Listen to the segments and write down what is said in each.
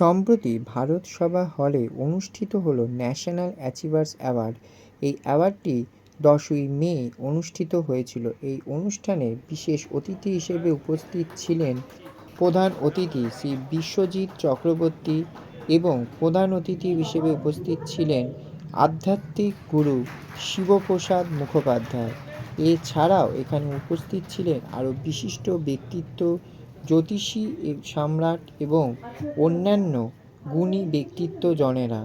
সম্প্রতি ভারত সভা হলে অনুষ্ঠিত হলো ন্যাশনাল অ্যাচিভার্স অ্যাওয়ার্ড। এই অ্যাওয়ার্ডটি 10ই মে অনুষ্ঠিত হয়েছিল। এই অনুষ্ঠানে বিশেষ অতিথি হিসেবে উপস্থিত ছিলেন প্রধান অতিথি শ্রী বিশ্বজিৎ চক্রবর্তী এবং প্রধান অতিথি হিসেবে উপস্থিত ছিলেন আধ্যাত্মিক গুরু শিবপ্রসাদ মুখোপাধ্যায়। এছাড়াও এখানে উপস্থিত ছিলেন আরও বিশিষ্ট ব্যক্তিত্ব, জ্যোতিষী সম্রাট এবং অন্যান্য গুণী ব্যক্তিত্বজনেরা।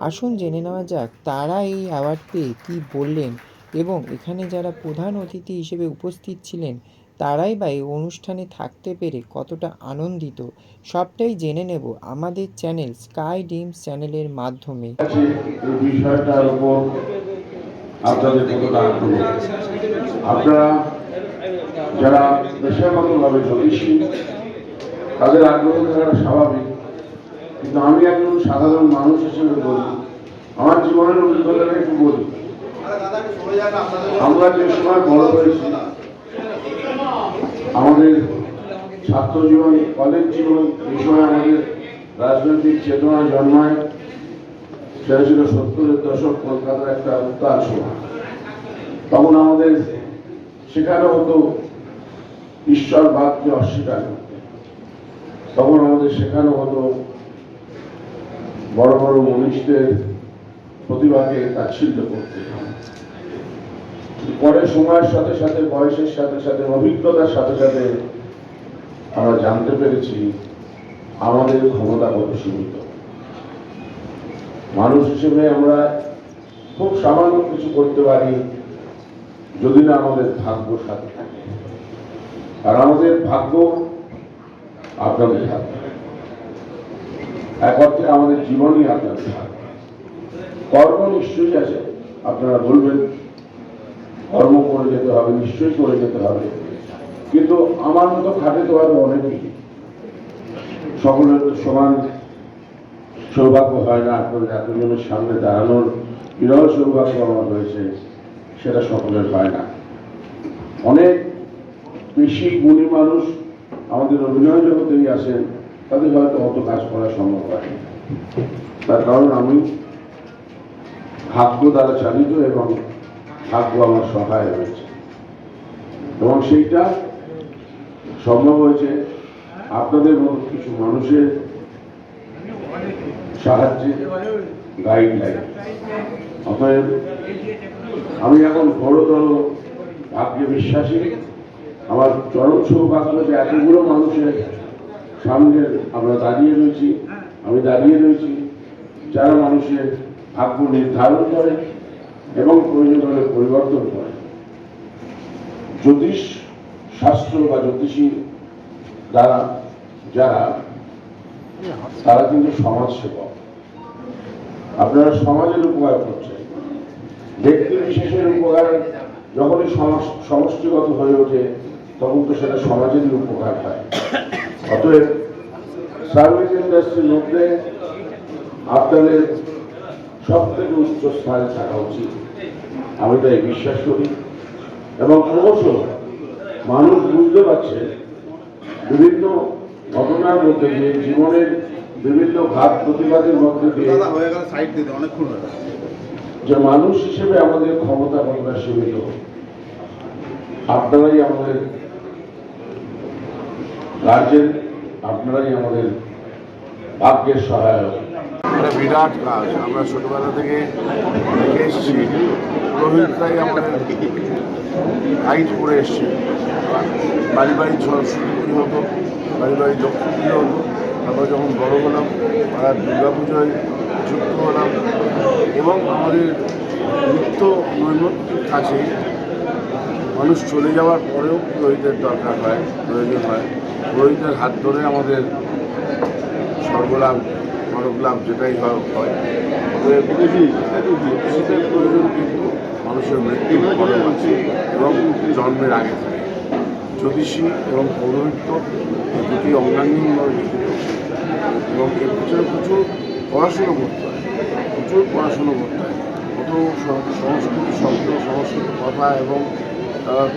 আসুন জেনে নেওয়া যাক তারা এই অ্যাওয়ার্ড পেয়ে কী বললেন এবং এখানে যারা প্রধান অতিথি হিসেবে উপস্থিত ছিলেন তারাই বা এই অনুষ্ঠানে থাকতে পেরে কতটা আনন্দিত, সবটাই জেনে নেব আমাদের চ্যানেল স্কাই ড্রিমস চ্যানেলের মাধ্যমে। এই বিষয়টার উপর আপনাদের কতটা আগ্রহ, আপনারা যারা পেশাগতভাবে জ্যোতিষী তাদের আগ্রহ থাকাটা স্বাভাবিক, কিন্তু আমি একজন সাধারণ মানুষ হিসেবে বলি, আমার জীবনের অভিজ্ঞতাটা একটু বলি। আমরা যে সময় বড় হয়েছি, আমাদের ছাত্র জীবন, কলেজ জীবন, এই সময় আমাদের রাজনৈতিক চেতনা জন্মায়। সেটা ছিল 70-এর দশক, কলকাতার একটা উত্তাল সময়। তখন আমাদের শেখানো হতো ঈশ্বরবাদকে অস্বীকার করতে, তখন আমাদের শেখানো হতো বড় বড় মনীষীদের প্রতিভাকে তাচ্ছিল্য করতে। পরে সময়ের সাথে সাথে, বয়সের সাথে সাথে, অভিজ্ঞতার সাথে সাথে আমরা জানতে পেরেছি আমাদের ক্ষমতা কত সীমিত। মানুষ হিসেবে আমরা খুব সামান্য কিছু করতে পারি যদি না আমাদের ভাগ্য সাথে থাকে। আর আমাদের ভাগ্য আপনাদের হাতে, এক অর্থে আমাদের জীবনই আপনাদের হাতে। কর্ম নিশ্চয়ই আছে, আপনারা বলবেন কর্ম করে যেতে হবে, নিশ্চয়ই করে যেতে হবে, কিন্তু আমার মতো খাটে তো আরো অনেকেই। সকলের সমান সৌভাগ্য হয় না, আপনাদের এতজনের সামনে দাঁড়ানোর বিরল সৌভাগ্য আমার হয়েছে, সেটা সকলের হয় না। অনেক বেশি গুণী মানুষ আমাদের অভিনয় জগতেই আসেন, তাদের হয়তো অত কাজ করা সম্ভব হয় না। তার কারণ আমি ভাগ্য দ্বারা চালিত এবং ভাগ্য আমার সহায় হয়েছে, এবং সেইটা সম্ভব হয়েছে আপনাদের মতো কিছু মানুষের সাহায্যে, গাইডলাইন। অতএব আমি এখন ঘোরতর ভাগ্যে বিশ্বাসী। আমার চরম সৌভাগ্য যে এতগুলো মানুষের সামনে আমরা দাঁড়িয়ে রয়েছি, আমি দাঁড়িয়ে রয়েছি, যারা মানুষের ভাগ্য নির্ধারণ করে এবং প্রয়োজন হলে পরিবর্তন করে। জ্যোতিষ শাস্ত্র বা জ্যোতিষী দ্বারা যারা, তারা কিন্তু সমাজ সেবক। আপনারা সমাজের উপকার করছেন। ব্যক্তি বিশেষের উপকার যখনই সমষ্টিগত হয়ে ওঠে তখন তো সেটা সমাজেরই উপকার হয়। অতএব সার্ভিস ইন্ডাস্ট্রির মধ্যে আপনাদের সব থেকে উচ্চ স্থানে থাকা উচিত, আমি তাই বিশ্বাস করি। এবং ক্রমশ মানুষ বুঝতে পারছে বিভিন্ন ঘটনার মধ্যে দিয়ে, জীবনের বিভিন্ন ঘাত প্রতিবাদের মধ্যে দিয়ে, যে মানুষ হিসেবে আমাদের ক্ষমতা কতটা সীমিত। আপনারাই আমাদের গার্জেন, আপনারাই আমাদের ভাগ্যের সহায়ক। একটা বিরাট কাজ আমরা ছোটবেলা থেকে দেখে এসেছি। পুরোহিতরাই আমাদের গাইড করে এসছে। বাড়ি বাড়ি সরস্বতী পুজো হতো, বাড়ি বাড়ি লক্ষ্মী পুজো হতো। তারপর যখন বড় হলাম, আর দুর্গা পুজোয় যুক্ত হলাম, এবং আমাদের নিত্য নৈমিত্তিক কাছে মানুষ চলে যাওয়ার পরেও পুরোহিতের দরকার হয়, প্রয়োজন হয়। পুরোহিতের হাত ধরে আমাদের সর্বলাভ নরকলাভ যেটাই হয়। জ্যোতিষীদের প্রয়োজন কিন্তু মানুষের মৃত্যুর পরে আছে এবং জন্মের আগে থাকে। জ্যোতিষী এবং পৌরোহিত্য এই দুটি অঙ্গাঙ্গী এবং এর পিছনে প্রচুর পড়াশুনো করতে হয়, প্রচুর পড়াশুনো করতে হয়। কত সংস্কৃত শব্দ, সংস্কৃত কথা এবং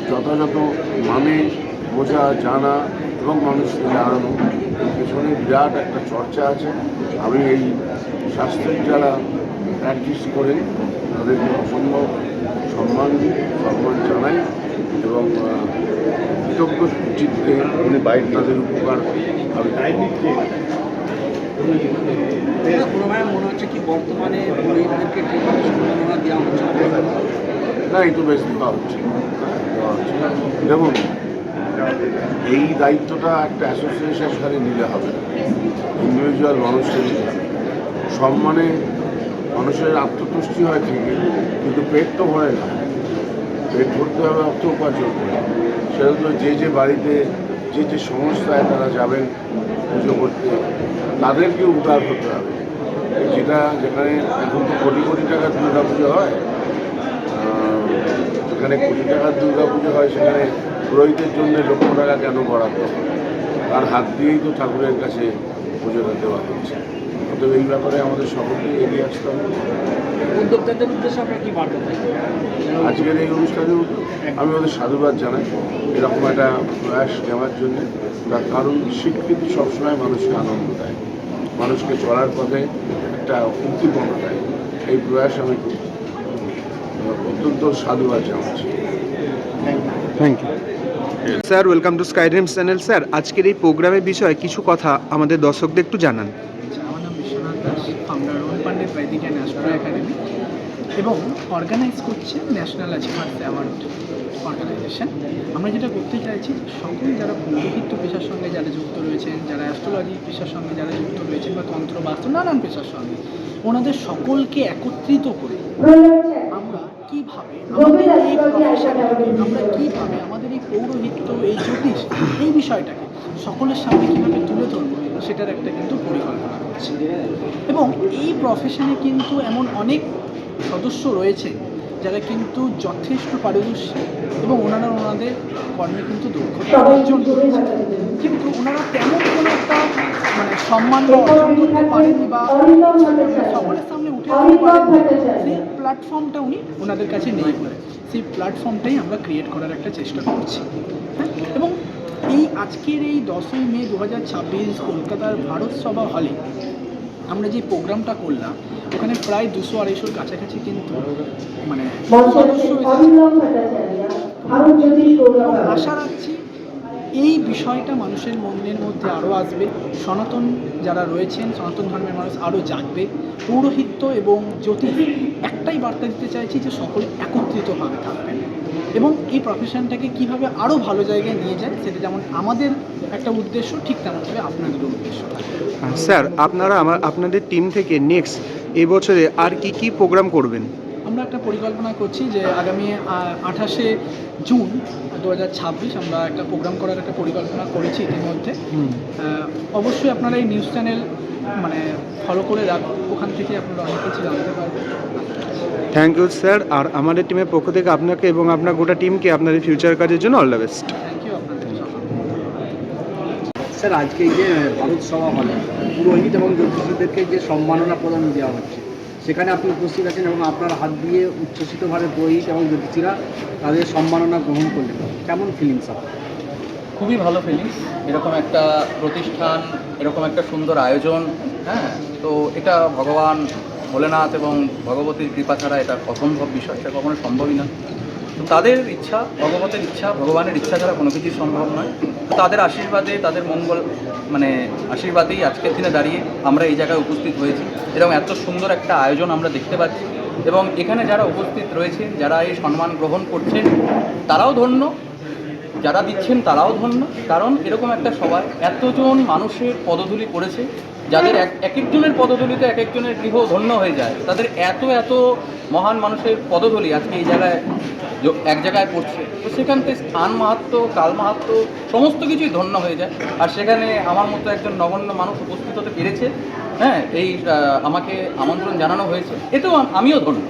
যথাযথ মানে বোঝা, জানা এবং মানুষকে জানানো, পেছনে বিরাট একটা চর্চা আছে। আমি এই শাস্ত্রের যারা প্র্যাকটিস করেন তাদেরকে অসম্ভব সম্মান জানাই এবং কৃতজ্ঞ চিত্তে উনি বাইরে তাদের উপকার মনে হচ্ছে কি বর্তমানে পুরোহিতদেরকে ঠিকভাবে সম্মাননা দেওয়া হচ্ছে না, এই তো বেশ দেওয়া হচ্ছে। দেখুন, এই দায়িত্বটা একটা অ্যাসোসিয়েশন খালি নিলে হবে না, ইন্ডিভিজুয়াল মানুষকে নিতে হবে। সম্মানে মানুষের আত্মতুষ্টি হয় ঠিকই, কিন্তু পেট তো ভরে না। পেট ভরতে হবে অর্থ উপার্জন করে। সেটা তো যে বাড়িতে যে সংস্থায় তারা যাবেন পুজো করতে, তাদেরকে উদ্ধার হতে হবে। যেখানে এখন তো কোটি কোটি টাকার দুর্গা পুজো হয়, যেখানে কোটি টাকার দুর্গা পুজো হয় সেখানে পুরোহিতের জন্য লক্ষ টাকা কেন বরাদ্দ হয়? তার হাত দিয়েই তো ঠাকুরের কাছে পুজোটা দেওয়া হচ্ছে। অতএব এই ব্যাপারে আমাদের সকলকে এগিয়ে আসতে হবে। উদ্যোক্তাদের উদ্দেশ্যে আপনার কি বার্তা থাকে? আজকের এই অনুষ্ঠানে আমি ওদের সাধুবাদ জানাই এরকম একটা প্রয়াস নেওয়ার জন্য। তার কারণ স্বীকৃতি সবসময় মানুষকে আনন্দ দেয়, মানুষকে চলার পথে একটা উদ্দীপনা দেয়। এই প্রয়াস আমি অত্যন্ত সাধুবাদ জানাচ্ছি। Thank you sir. Welcome to sky dreams channel. Sir, আজকের এই প্রোগ্রামের বিষয়ে কিছু কথা আমাদের দর্শকদের একটু জানান। আমার নাম বিশ্বনাথ দাস, ফাউন্ডার রোহন পান্ডিত বৈদিক অ্যান্ড অ্যাস্ট্রো একাডেমি, এবং অর্গানাইজ করছে ন্যাশনাল অ্যাচিভার্স অ্যাওয়ার্ড অর্গানাইজেশন। আমরা যেটা করতে চাইছি, সকল যারা পৌরোহিত্য পেশার সঙ্গে যারা যুক্ত রয়েছেন, যারা অ্যাস্ট্রোলজি পেশার সঙ্গে যারা যুক্ত রয়েছেন, বা তন্ত্র বাস্তু নানান পেশার সঙ্গে, ওনাদের সকলকে একত্রিত করে আমরা কীভাবে আমাদের এই প্রফেশনটাকে, আমরা কীভাবে আমাদের এই পৌরোহিত্য, এই জ্যোতিষ, এই বিষয়টাকে সকলের সামনে কীভাবে তুলে ধরবো, সেটার একটা কিন্তু পরিকল্পনা করছি। এবং এই প্রফেশনে কিন্তু এমন অনেক সদস্য রয়েছে যারা কিন্তু যথেষ্ট পারদর্শী এবং ওনাদের কর্মে কিন্তু দক্ষতা অর্জন করেছে, কিন্তু ওনারা তেমন কোনো একটা সম্মান বা অর্জন করতে পারেননি, বা সকলের সামনে উঠে আসতে পারেননি। সেই প্ল্যাটফর্মটা ওনাদের কাছে নেই বলে সেই প্ল্যাটফর্মটাই আমরা ক্রিয়েট করার একটা চেষ্টা করছি। হ্যাঁ, এবং এই আজকের এই 10ই মে 2026 কলকাতার ভারত সভা হলে আমরা যে প্রোগ্রামটা করলাম, ওখানে প্রায় 200-250 কাছাকাছি কিন্তু সদস্য আশা রাখছি এই বিষয়টা মানুষের মনের মধ্যে আরও আসবে, সনাতন যারা রয়েছেন, সনাতন ধর্মের মানুষ আরও জাগবে। পৌরোহিত্য এবং জ্যোতিষ একটাই বার্তা দিতে চাইছি যে সকলে একত্রিতভাবে থাকবেন এবং এই প্রফেশনটাকে কীভাবে আরও ভালো জায়গায় নিয়ে যায়, সেটা যেমন আমাদের একটা উদ্দেশ্য, ঠিক তেমনভাবে আপনাদেরও উদ্দেশ্য। স্যার, আপনাদের টিম থেকে নেক্সট এবছরে আর কি প্রোগ্রাম করবেন? আমরা একটা পরিকল্পনা করছি যে আগামী 28শে জুন 2026 আমরা একটা প্রোগ্রাম করার একটা পরিকল্পনা করেছি ইতিমধ্যে। অবশ্যই আপনারা এই নিউজ চ্যানেল ফলো করে রাখুন, ওখান থেকে আপনারা অনেক কিছু জানতে পারবেন। Thank you sir. আর আমাদের টিমের পক্ষ থেকে আপনাকে এবং আপনার গোটা টিমকে আপনাদের ফিউচার কাজের জন্য all the best. Thank you আপনাদের সকলকে। স্যার, আজকে এই যে ভারত সভা হলে পুরোহিত এবং জ্যোতিষীদেরকে যে সম্মাননা প্রদান দেওয়া হচ্ছে, সেখানে আপনি উপস্থিত আছেন এবং আপনার হাত দিয়ে উচ্ছ্বসিতভাবে পুরোহিত এবং জ্যোতিষীরা তাদের সম্মাননা গ্রহণ করলেন। কেমন ফিলিংস আপনার? খুবই ভালো ফিলিংস। এরকম একটা প্রতিষ্ঠান, এরকম একটা সুন্দর আয়োজন, হ্যাঁ, তো এটা ভগবান ভোলেনাথ এবং ভগবতীর কৃপা ছাড়া এটা অসম্ভব বিষয়, এটা কখনো সম্ভবই না। তো তাদের ইচ্ছা, ভগবতের ইচ্ছা, ভগবানের ইচ্ছা ছাড়া কোনো কিছুই সম্ভব নয়। তো তাদের আশীর্বাদে, তাদের মঙ্গল আশীর্বাদেই আজকের দিনে দাঁড়িয়ে আমরা এই জায়গায় উপস্থিত হয়েছি, এরকম এত সুন্দর একটা আয়োজন আমরা দেখতে পাচ্ছি। এবং এখানে যারা উপস্থিত রয়েছে, যারা এই সম্মান গ্রহণ করছেন, তারাও ধন্য, যারা দিচ্ছেন তারাও ধন্য। কারণ এরকম একটা সবাই এতজন মানুষের পদধূলি পড়েছে, যাদের এক একজনের পদধূলিতে এক একজনের গৃহ ধন্য হয়ে যায়। তাদের এত মহান মানুষের পদধূলি আজকে এই জায়গায় এক জায়গায় পড়ছে, তো সেখান থেকে স্থান মাহাত্ম্য, কাল মাহাত্ম্য সমস্ত কিছুই ধন্য হয়ে যায়। আর সেখানে আমার মতো একজন নগণ্য মানুষ উপস্থিত হতে পেরেছে, হ্যাঁ, এই আমাকে আমন্ত্রণ জানানো হয়েছে, এতেও আমিও ধন্য।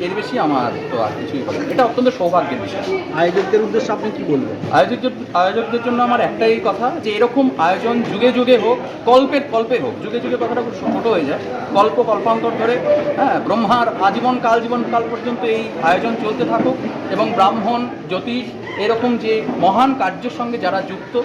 এর বেশি আমার তো আর কিছুই হবে, এটা অত্যন্ত সৌভাগ্যের বিষয়। আয়োজকদের উদ্দেশ্যে আপনি কি বলবেন? আয়োজকদের জন্য আমার একটাই কথা, যে এরকম আয়োজন যুগে যুগে হোক, কল্পে হোক। যুগে যুগে কথাটা খুব ছোটো হয়ে যায়, কল্পান্তর ধরে, হ্যাঁ, ব্রহ্মার জীবনকাল পর্যন্ত এই আয়োজন চলতে থাকুক। এবং ব্রাহ্মণ, জ্যোতিষ, এরকম যে মহান কার্যের সঙ্গে যারা যুক্ত,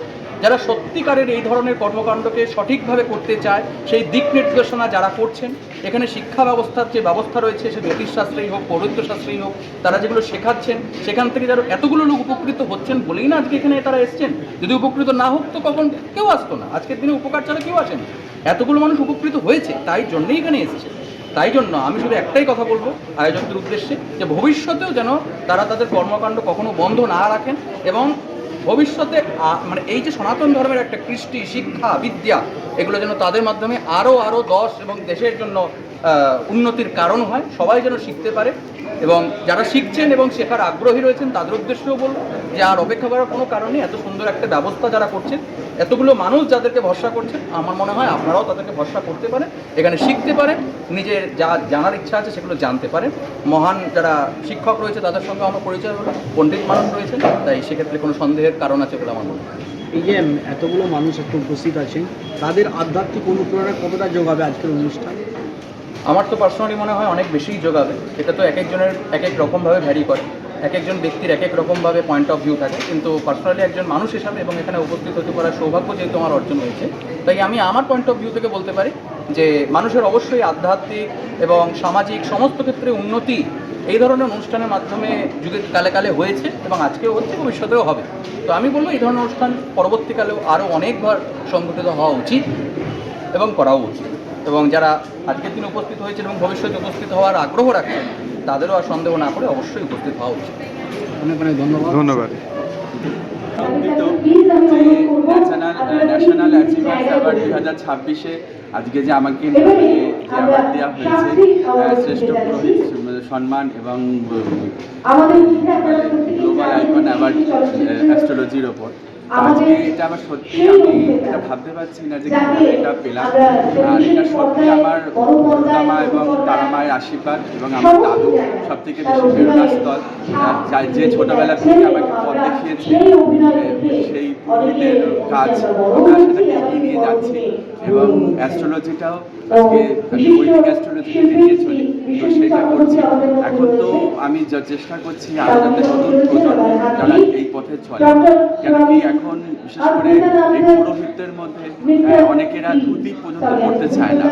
যারা সত্যিকারের এই ধরনের কর্মকাণ্ডকে সঠিকভাবে করতে চায় সেই দিক নির্দেশনা যারা করছেন, এখানে শিক্ষা ব্যবস্থার যে ব্যবস্থা রয়েছে সে জ্যোতিষশাস্ত্রেই হোক, পৌরোহিত্যশাস্ত্রেই হোক, তারা যেগুলো শেখাচ্ছেন সেখান থেকে যারা এতগুলো লোক উপকৃত হচ্ছেন বলেই না আজকে এখানে তারা এসছেন। যদি উপকৃত না হোক তো কখন কেউ আসতো না, আজকের দিনে উপকার ছাড়া কেউ আসেন। এতগুলো মানুষ উপকৃত হয়েছে তাই জন্যই এখানে এসছে। তাই জন্য আমি শুধু একটাই কথা বলবো আয়োজকদের উদ্দেশ্যে, যে ভবিষ্যতেও যেন তারা তাদের কর্মকাণ্ড কখনো বন্ধ না রাখেন এবং ভবিষ্যতে মানে এই যে সনাতন ধর্মের একটা কৃষ্টি, শিক্ষা, বিদ্যা, এগুলো যেন তাদের মাধ্যমে আরও দশ এবং দেশের জন্য উন্নতির কারণ হয়। সবাই যেন শিখতে পারে এবং যারা শিখছেন এবং শেখার আগ্রহী রয়েছেন তাদের উদ্দেশ্যেও বলবো যে আর অপেক্ষা করার কোনো কারণে এত সুন্দর একটা ব্যবস্থা যারা করছেন, এতগুলো মানুষ যাদেরকে ভরসা করছেন, আমার মনে হয় আপনারাও তাদেরকে ভরসা করতে পারেন, এখানে শিখতে পারেন, নিজের যা জানার ইচ্ছা আছে সেগুলো জানতে পারেন। মহান যারা শিক্ষক রয়েছে তাদের সঙ্গে আমার পরিচয় হলো, পণ্ডিত মানুষ রয়েছেন, তাই সেক্ষেত্রে কোনো সন্দেহের কারণ আছে বলে আমার মনে হয়। এই যে এতগুলো মানুষ একটু উপস্থিত আছেন, তাদের আধ্যাত্মিক অনুপ্রেরণা কতটা যোগাবে আজকের অনুষ্ঠান? আমার তো পার্সোনালি মনে হয় অনেক বেশিই যোগাবে। এটা তো এক একজনের এক এক রকমভাবে ভ্যারি করে, এক একজন ব্যক্তির এক এক রকমভাবে পয়েন্ট অফ ভিউ থাকে, কিন্তু পার্সোনালি একজন মানুষ হিসাবে এবং এখানে উপস্থিত হতে পারার সৌভাগ্য যেহেতু আমার অর্জন হয়েছে, তাই আমি আমার পয়েন্ট অফ ভিউ থেকে বলতে পারি যে মানুষের অবশ্যই আধ্যাত্মিক এবং সামাজিক সমস্ত ক্ষেত্রে উন্নতি এই ধরনের অনুষ্ঠানের মাধ্যমে যুগে কালে কালে হয়েছে এবং আজকেও হচ্ছে, ভবিষ্যতেও হবে। তো আমি বলবো এই ধরনের অনুষ্ঠান পরবর্তীকালেও আরও অনেকবার সংগঠিত হওয়া উচিত এবং করাও উচিত। এবং যারা আজকের দিন উপস্থিত হয়েছেন এবং ভবিষ্যতে উপস্থিত হওয়ার আগ্রহ রাখছেন তাদেরও আর সন্দেহ না করে অবশ্যই উপস্থিত হওয়া উচিত। অনেক অনেক ধন্যবাদ। ধন্যবাদ। আনন্দিত যে ন্যাশনাল অ্যাচিভার্স অ্যাওয়ার্ড 2026-এ আজকে যে আমাকে যে অ্যাওয়ার্ড দেওয়া হয়েছে শ্রেষ্ঠ পুরোহিত সম্মান এবং গ্লোবাল আইকন অ্যাওয়ার্ড অ্যাস্ট্রোলজির ওপর, আজকে এটা আমার সত্যি আমি এটা ভাবতে পারছি না যে এটা পেলাম। আর এটা সত্যি আমার দুর্গামা এবং তারামায়ের আশীর্বাদ এবং আমার দাদু সব থেকে বেশি প্রেরণাস্থল, যে ছোটোবেলা থেকে আমাকে পথ দেখিয়েছে সেই পুরোহিতের কাজ আমরা সেটাকে এগিয়ে নিয়ে যাচ্ছি। এবং অ্যাস্ট্রোলজিটাও আজকে আমি বৈদিক অ্যাস্ট্রোলজিকে নিয়ে চলি, তো সেটা করছি। এখন তো আমি চেষ্টা করছি আরও যাতে নতুন প্রজন্ম যারা এই পথে চলে, কেন কি এখন বিশেষ করে এই পুরোহিতদের মধ্যে অনেকেরা ধুতি পর্যন্ত করতে চায় না।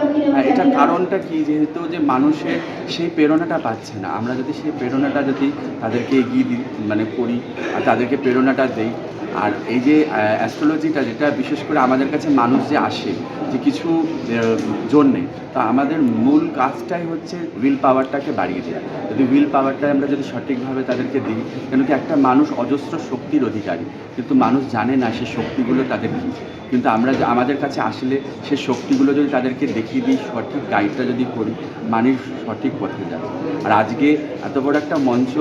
এটার কারণটা কি? যেহেতু যে মানুষের সেই প্রেরণাটা পাচ্ছে না। আমরা যদি সেই প্রেরণাটা যদি তাদেরকে এগিয়ে দিই মানে করি আর তাদেরকে প্রেরণাটা দেই, আর এই যে অ্যাস্ট্রোলজিটা যেটা বিশেষ করে আমাদের কাছে মানুষ যে আসে যে কিছু জন্যে, তা আমাদের মূল কাজটাই হচ্ছে উইল পাওয়ারটাকে বাড়িয়ে দেওয়া। যদি উইল পাওয়ারটা আমরা যদি সঠিকভাবে তাদেরকে দিই, কেন কি একটা মানুষ অজস্র শক্তির অধিকারী, কিন্তু মানুষ জানে না সে শক্তিগুলো তাদের কী। কিন্তু আমরা আমাদের কাছে আসলে সে শক্তিগুলো যদি তাদেরকে দেখিয়ে দিই, সঠিক গাইডটা যদি করি, মানুষ সঠিক পথে যাবে। আর আজকে এত বড় একটা মঞ্চ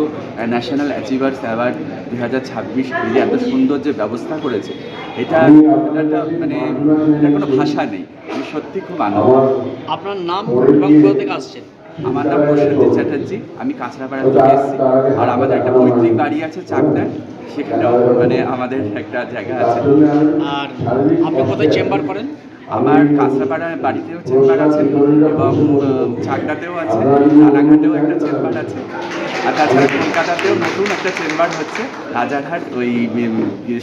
ন্যাশনাল অ্যাচিভার্স অ্যাওয়ার্ড 2026 যে এত সুন্দর যে ব্যবস্থা করেছে, এটা মানে এটা কোনো ভাষা নেই। আমি সত্যি খুব আনন্দ। আপনার নাম এবং কোথা থেকে আসছেন? আমার নাম প্রসেনজিৎ চ্যাটার্জি, আমি কাঁচরাপাড়া থেকে এসেছি। আর আমাদের একটা পৈতৃক বাড়ি আছে চাকদায়, সেখানেও মানে আমাদের একটা জায়গা আছে। আর আপনি কোথায় চেম্বার করেন? আমার কাঁচরাপাড়ার বাড়িতেও চেম্বার আছে এবং চাকদাতেও আছে, রানাঘাটেও একটা চেম্বার আছে। আর তাছাড়া কলকাতাতেও নতুন একটা চেম্বার হচ্ছে রাজারহাট, ওই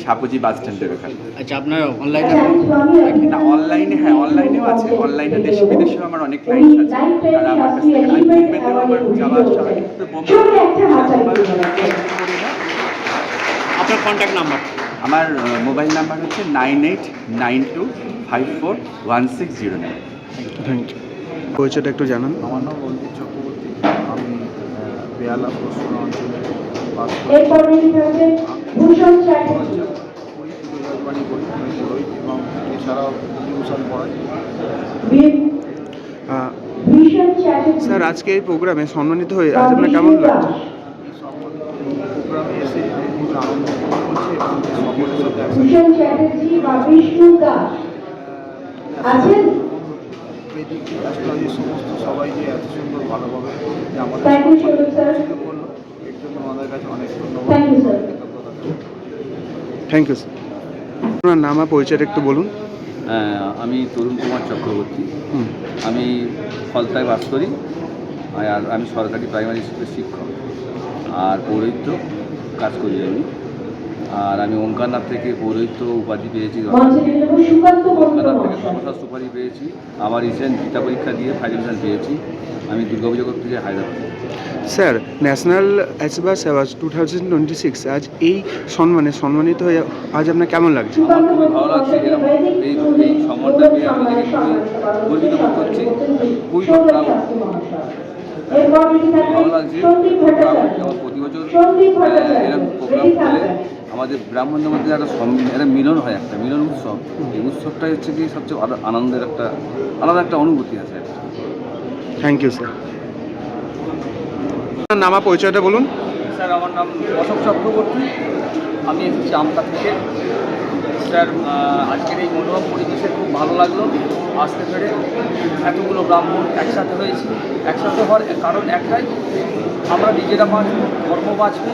সাপুজি বাস স্ট্যান্ডের ওখানে। আচ্ছা, আপনার অনলাইনে? না, অনলাইনে, হ্যাঁ অনলাইনে আছে। অনলাইনে দেশে বিদেশেও আমার অনেক ক্লায়েন্ট আছে। আর আমার কাছ থেকে আমি বোম্বেতেও আমার যাওয়া আসা হয়, কিন্তু বোম্বে সেরকমভাবে করি না। আপনার কন্ট্যাক্ট নাম্বার? আমার মোবাইল নাম্বার হচ্ছে 9892541609। Thank you. পরিচয়টা একটু জানান। আমার নাম রঞ্জিত চক্রবর্তী, আমি বেহালা পশ্চিম অঞ্চলে বাস পুরোহিত করি, আমি পুরোহিত এবং এছাড়াও টিউশন পড়াই। স্যার, আজকে এই প্রোগ্রামে সম্মানিত হয়ে আজ আপনার কেমন লাগছে? এই প্রোগ্রামে এসে খুব আনন্দ করছি এবং সকলের সাথে বেদিক অ্যাস্ট্রোলজি সমস্ত সবাই যে এত সুন্দর ভালোভাবে যে আমাদের করলো, এর জন্য আমাদের কাছে অনেক ধন্যবাদ, কৃতজ্ঞতা। Thank you sir. আপনার নাম আর পরিচয়টা একটু বলুন। আমি তরুণ কুমার চক্রবর্তী, আমি ফলতায় বাস করি। আর আমি সরকারি প্রাইমারি স্কুলের শিক্ষক আর পৌরোহিত্য কাজ করি আমি। আর আমি ওঙ্কারনাথ থেকে পৌরোহিত্য উপাধি পেয়েছি, ওঙ্কারনাথ থেকে ধর্মশাস্ত্র উপাধি পেয়েছি। আমার রিসেন্ট গীতা পরীক্ষা দিয়ে ফাইনাল রেজাল্ট পেয়েছি। আমি দুর্গাপুজো করতে যাই Hyderabad. Sir, national achievers award 2026 আজ এই সম্মানিত হয়ে আজ আপনার কেমন লাগছে? আমার খুবই ভালো লাগছে। এরকম এই সম্মানটা পেয়ে আমি নিজেকে খুবই গর্বিত বোধ করছি, খুবই প্রাউড। ভালো লাগছে, এবং প্রতি বছর এরকম প্রোগ্রাম হলে আমাদের ব্রাহ্মণদের মধ্যে একটা মিলন হয়, একটা মিলন উৎসব। এই উৎসবটাই হচ্ছে কি সবচেয়ে আনন্দের আলাদা একটা অনুভূতি আছে একটা। Thank you sir. নামা পরিচয়টা বলুন। স্যার, আমার নাম অশোক চক্রবর্তী, আমি এসেছি আমতা থেকে। স্যার, আজকের এই মনোরম পরিবেশে খুব ভালো লাগলো আসতে পেরে। এতগুলো ব্রাহ্মণ একসাথে হয়েছি। একসাথে হওয়ার কারণ একটাই, আমরা নিজেরা বাঁচব, ধর্ম বাঁচবে,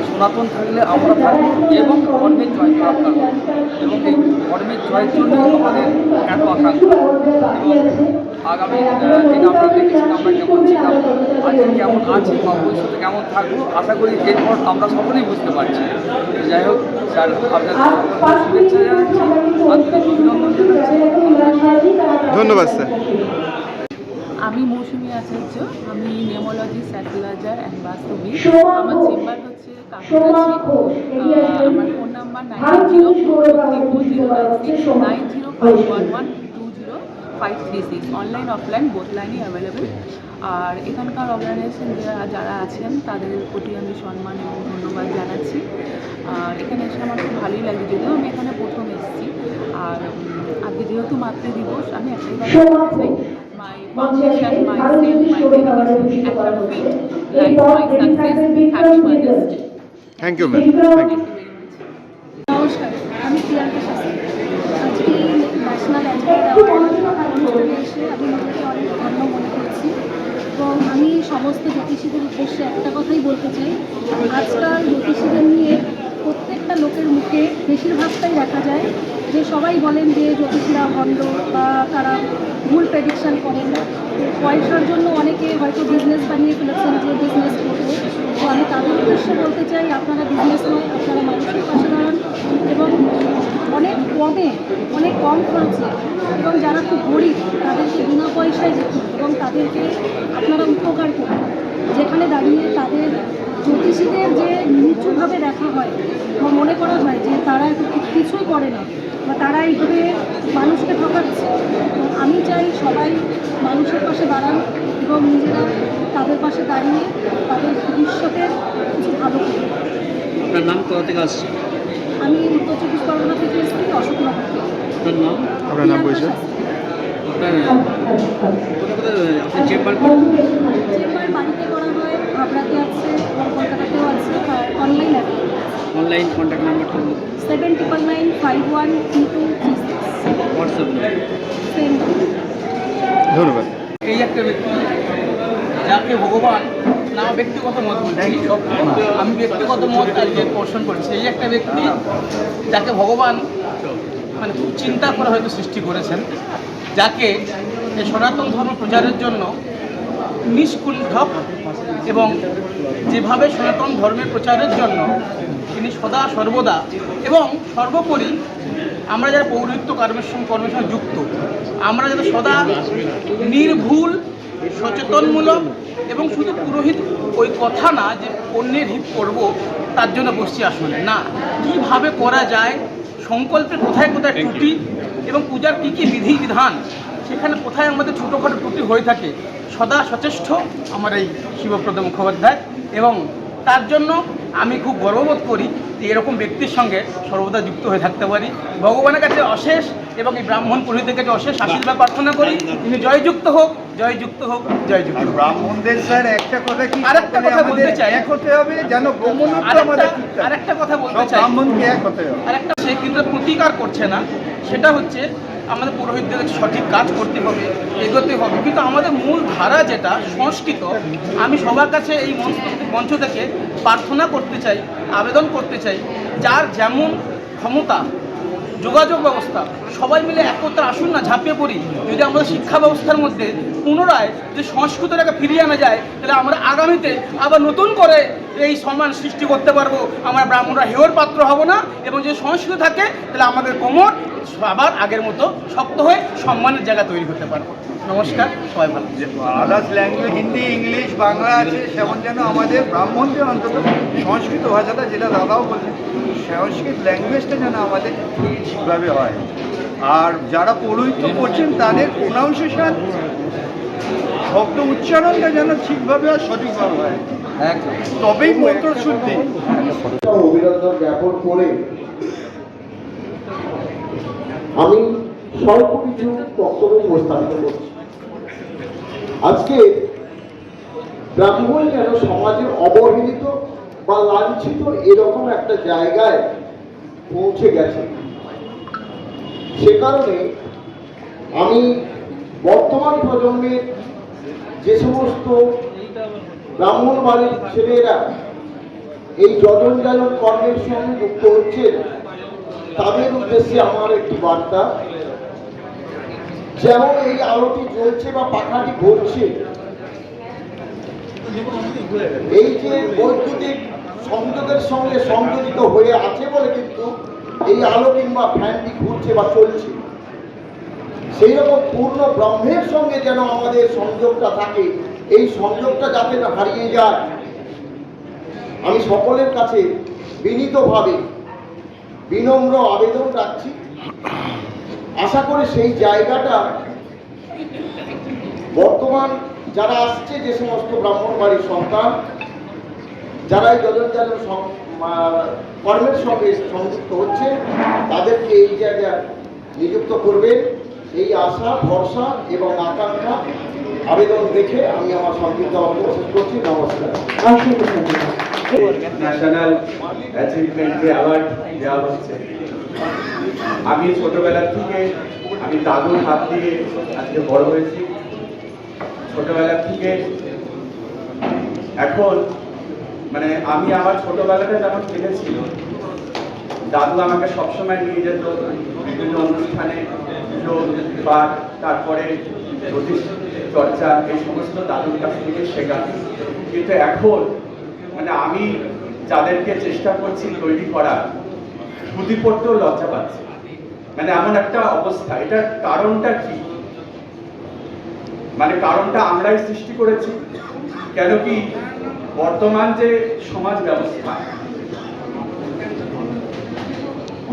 সনাতন থাকলে আমরা থাকবো এবং ধর্মের জয় প্রাপ্ত করব। এবং এই ধর্মের জয়ের জন্য আমাদের এত আকাঙ্ক্ষা। এবং আগামী দিন আমরা দেখেছি আমরা কেমন ছিলাম, আজকে কেমন আছি বা ভবিষ্যতে কেমন থাকবো, আশা করি এরপর আমরা সকলেই বুঝতে পারছি। যাই হোক স্যার, আপনাদের শুভেচ্ছা জানাচ্ছি, আন্তরিক অভিনন্দন জানাচ্ছি। ধন্যবাদ স্যার। আমি মৌসুমী আচার্য, আমি নিউমোলজি, স্যাকুলাজার অ্যান্ড বাস্তুবিদ। আমার চেম্বার হচ্ছে কাকুরাছি। আমার phone number 90440969051120 online offline both লাইনই অ্যাভেলেবেল। আর এখানকার অর্গানাইজেশন যারা আছেন তাদের প্রতি আমি সম্মান এবং ধন্যবাদ জানাচ্ছি। আর এখানে এসে আমার খুব ভালোই লাগে, যদিও আমি এখানে প্রথম এসেছি। আর আজকে যেহেতু মাতৃদিবস, আমি একটাই কথা বলতে চাই, my foundation, my self, my dedication and her feet lies my success. Happy Mother's Day. Thank you ma'am. Thank you. নমস্কার, আমি প্রিয়াঙ্কা শাস্ত্রী। আজকে ন্যাশনাল অ্যাওয়ার্ড অনুষ্ঠানে এসে আমি নিজেকে অনেক ধন্য মনে করছি। এবং আমি সমস্ত জ্যোতিষীদের উদ্দেশ্যে একটা কথাই বলতে চাই, আজকাল জ্যোতিষীদের নিয়ে প্রত্যেকটা লোকের মুখে বেশিরভাগটাই দেখা যায় যে সবাই বলেন যে জ্যোতিষীরা ভণ্ড বা তারা ভুল প্রেডিকশান করেন। পয়সার জন্য অনেকে হয়তো বিজনেস বানিয়ে ফেলেছেন যে বিজনেস করবে। তো আমি তাদের উদ্দেশ্যে বলতে চাই, আপনারা বিজনেস নয়, আপনারা মানুষের পাশে দাঁড়ান এবং অনেক কমে, অনেক কম খরচে এবং যারা খুব গরিব তাদেরকে বিনা পয়সায় দেখুন এবং তাদেরকে আপনারা উপকার করুন। যেখানে দাঁড়িয়ে তাদের জ্যোতিষীদের যে নিচুভাবে দেখা হয় বা মনে করা হয় যে তারা কিছুই করে না বা তারা এইভাবে মানুষকে ঠকাচ্ছে, তো আমি চাই সবাই মানুষের পাশে দাঁড়ান এবং নিজেরা তাদের পাশে দাঁড়িয়ে তাদের ভবিষ্যতের কিছু ভালো করুন। আপনার নাম কোথা থেকে আসছে? আমি উত্তর 24 পরগনা থেকে এসেছি, অশোকনগর থেকে। আপনার নাম? আপনার নাম পরিচয়? আপনার আপনার চেম্বার বাড়িতে করা হয়, হাবড়াতে আছে এবং কলকাতাতেও আছে, আর অনলাইন অ্যাভেলেবল। অনলাইন কন্ট্যাক্ট নাম্বারটা বলুন। 7999512236 হোয়াটসঅ্যাপ নাম্বার। সেম। ধন্যবাদ। এই একটা ব্যক্তি যাকে ভগবান, না ব্যক্তিগত মত বলছি, আমি ব্যক্তিগত মত আজকে পোষণ করছি। এই একটা ব্যক্তি যাকে ভগবান মানে খুব চিন্তা করে হয়তো সৃষ্টি করেছেন, যাকে এই সনাতন ধর্ম প্রচারের জন্য নিষ্কুণ্ঠ এবং যেভাবে সনাতন ধর্মের প্রচারের জন্য তিনি সদা সর্বদা এবং সর্বোপরি আমরা যারা পৌরোহিত্য কর্মের সঙ্গে যুক্ত, আমরা যাতে সদা নির্ভুল, সচেতনমূলক এবং শুধু পুরোহিত ওই কথা না যে অন্যের হিত করব তার জন্য বসছি আসলে না, কীভাবে করা যায়, সংকল্পের কোথায় কোথায় ত্রুটি এবং পূজার কী কী বিধি বিধান সেখানে কোথায় আমাদের ছোটোখাটো ত্রুটি হয়ে থাকে, সদা সচেষ্ট আমার এই শিবপ্রদ মুখোপাধ্যায়। এবং তার জন্য আমি খুব গর্ববোধ করি যে এরকম ব্যক্তির সঙ্গে সর্বদা যুক্ত হয়ে থাকতে পারি। ভগবানের কাছে অশেষ এবং এই ব্রাহ্মণ পুরোহিতদের কাছে অশেষ আশীর্বাদ প্রার্থনা করি, তিনি জয়যুক্ত হোক, জয়যুক্ত হোক, জয়যুক্ত হোক। ব্রাহ্মণদের স্যার একটা কথা কি, আরেকটা কথা বলতে চাই, এক হতে হবে যেন আরেকটা কথা বলতে চাই, ব্রাহ্মণকে এক হতে হবে। আরেকটা সে কিন্তু প্রতিকার করছে না, সেটা হচ্ছে আমাদের পুরোহিতদের সঠিক কাজ করতে হবে, এগোতে হবে, কিন্তু আমাদের মূল ধারা যেটা সংস্কৃত, আমি সবার কাছে এই মঞ্চ থেকে প্রার্থনা করতে চাই, আবেদন করতে চাই, যার যেমন ক্ষমতা, যোগাযোগ ব্যবস্থা, সবাই মিলে একত্রে আসুন না, ঝাঁপিয়ে পড়ি। যদি আমাদের শিক্ষা ব্যবস্থার মধ্যে পুনরায় যে সংস্কৃতটাকে ফিরিয়ে আনা যায়, তাহলে আমরা আগামীতে আবার নতুন করে এই সম্মান সৃষ্টি করতে পারবো, আমরা ব্রাহ্মণরা হেয়র পাত্র হব না, এবং যদি সংস্কৃত থাকে তাহলে আমাদের কোমর আবার আগের মতো শক্ত হয়ে সম্মানের জায়গা তৈরি করতে পারবো। নমস্কার, সবাই ভালো। Others language Hindi, English, Bangla আছে, সেমন যেন আমাদের ব্রাহ্মণদের অন্তত সংস্কৃত ভাষাটা, যেটা দাদাও বললেন, সংস্কৃত ল্যাঙ্গুয়েজটা যেন আমাদের ঠিকভাবে হয়। আর যারা পৌরোহিত্য করছেন তাদের প্রোনাউন্সিয়েশন, শব্দ উচ্চারণটা যেন ঠিকভাবে আর সঠিকভাবে হয়, তবেই মন্ত্র শুদ্ধি। অভিনন্দন জ্ঞাপন করে আমি স্বল্প কিছু বক্তব্য উপস্থাপিত করছি। আজকে ব্রাহ্মণ যেন সমাজে অবহেলিত বা লাঞ্ছিত এরকম একটা জায়গায় পৌঁছে গেছে। সে কারণে আমি বর্তমান প্রজন্মের যে সমস্ত ব্রাহ্মণ বাড়ির ছেলেরা এই যজনযাজন কর্মের সঙ্গে যুক্ত হচ্ছে, তাদের উদ্দেশ্যে আমার একটি বার্তা। যেমন এই আলোটি জ্বলছে বা পাখাটি ঘুরছে, এই যে বৈদ্যুতিক সংযোগের সঙ্গে সংযোজিত হয়ে আছে বলে কিন্তু এই আলো কিংবা ফ্যানটি ঘুরছে বা চলছে। সেই রকম পূর্ণ ব্রহ্মের সঙ্গে যেন আমাদের সংযোগটা থাকে, এই সংযোগটা যাতে না হারিয়ে যায়, আমি সকলের কাছে বিনীতভাবে বিনম্র আবেদন রাখছি। আশা করে সেই জায়গাটা বর্তমান যারা আসছে, যে সমস্ত ব্রাহ্মণ বাড়ির সন্তান যারা এই যজনযাজন কর্মের সঙ্গে সংযুক্ত হচ্ছে, তাদেরকে এই জায়গায় নিযুক্ত করবে, এই আশা, ভরসা এবং আকাঙ্ক্ষা আবেদন রেখে আমি আমার সংক্ষিপ্ত বক্তব্য শেষ করছি। নমস্কার। ন্যাশনাল অ্যাচিভমেন্টে অ্যাওয়ার্ড দেওয়া হচ্ছে। আমি ছোটবেলা থেকে আমি দাদুর হাত দিয়ে আজকে বড় হয়েছি। ছোটবেলা থেকে এখন মানে আমি আমার ছোটবেলাটা যেমন কেটেছিল, দাদু আমাকে সবসময় নিয়ে যেত বিভিন্ন অনুষ্ঠানে, যোগ পাঠ, তারপরে জ্যোতিষ চর্চা, এই সমস্ত দাদুর কাছ থেকে শেখা। কিন্তু এখন মানে আমি যাদেরকে চেষ্টা করছি তৈরি করার, পুঁথি পড়তেও লজ্জা পাচ্ছি, মানে এমন একটা অবস্থা। এটার কারণটা কি? মানে কারণটা আমরাই সৃষ্টি করেছি। কেন কি বর্তমান যে সমাজ ব্যবস্থা,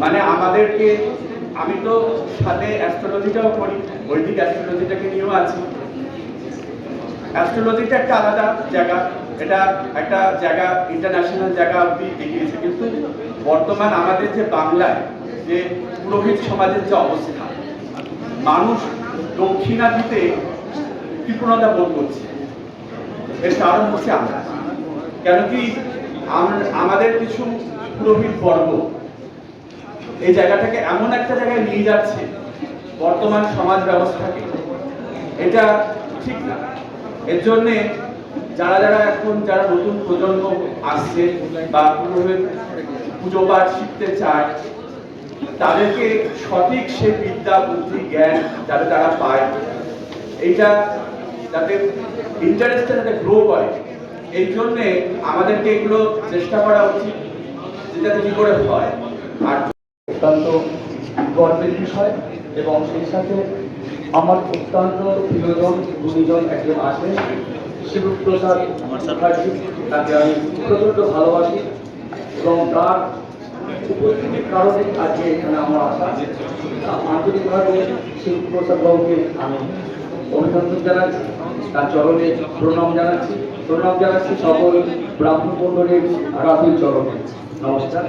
মানে আমাদেরকে, আমি তো সাথে অ্যাস্ট্রোলজিটাও করি, বৈদিক অ্যাস্ট্রোলজিটাকে নিয়েও আছি। অ্যাস্ট্রোলজিটা একটা আলাদা জায়গা, এটা একটা জায়গা, ইন্টারন্যাশনাল জায়গা অবধি দেখিয়েছে। কিন্তু বর্তমান আমাদের যে বাংলায় যে পুরোহিত সমাজের যে অবস্থা, মানুষ দক্ষিণা দিতে কৃপণতা বোধ করছে। এর কারণ হচ্ছে আমরা। কেন কি আমাদের কিছু পুরোহিত বর্গ এই জায়গাটাকে এমন একটা জায়গায় নিয়ে যাচ্ছে বর্তমান সমাজ ব্যবস্থাকে, এটা ঠিক না। এর জন্যে যারা যারা এখন যারা নতুন প্রজন্ম আসছে বা পুরোহিত পুজো পাঠ শিখতে চায়, তাদেরকে সঠিক সে বিদ্যা, বুদ্ধি, জ্ঞান যাতে তারা পায়, এইটা যাতে ইন্টারেস্টটা যাতে গ্রো করে, এই জন্যে আমাদেরকে এগুলো চেষ্টা করা উচিত যেটাতে কি করে হয়। আর অত্যন্ত গর্বের বিষয়, এবং সেই সাথে আমার অত্যন্ত প্রিয়জন গুণীজন একজন আছেন, শিবপ্রসাদ মুখার্জি, তাকে আমি প্রচণ্ড ভালোবাসি, এবং তার উপস্থিতির কারণে আজকে এখানে আমার আসা। আন্তরিকভাবে শিবপ্রসাদ বাবুকে আমি অভিনন্দন জানাচ্ছি, তার চরণে প্রণাম জানাচ্ছি সকল ব্রাহ্মণ মণ্ডলীর রাতুল চরণে। নমস্কার।